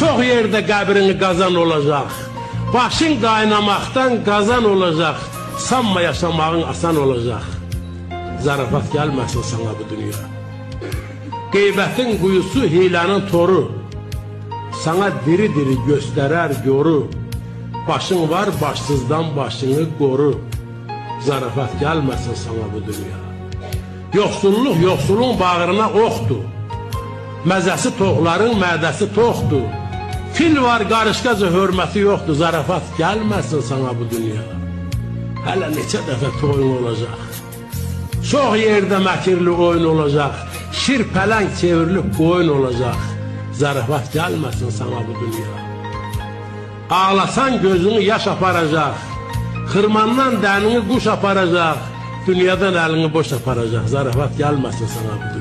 Çox yerdə qəbrini qazan olacaq. Başın qaynamaqdan qazan olacaq. Sanma yaşamağın asan olacaq. Zarafat gəlməsin sana bu dünya. Qeybətin quyusu, hilənin toru. Sana diri-diri göstərər yoru. Başın var, başsızdan başını qoru. Zarafat gəlməsin sana bu dünya. Yoxsulluq yoxsulun bağrına oxdur. Məzəsi toxların mədəsi toxdur. Fil var, qarışqaca hörməti yoxdur. Zarafat gəlməsin sana bu dünya. Hələ neçə dəfə toyun olacaq. Çox yerdə məkirli oyun olacaq. Şir pələng çevrilib qoyun olacaq. Zarafat gəlməsin sana bu dünya. Ağlasan gözünü yaş aparacaq. Xırmandan dənini quş aparacaq. Dünyadan əlini boş aparacaq. Zarafat gəlməsin sana bu dünya.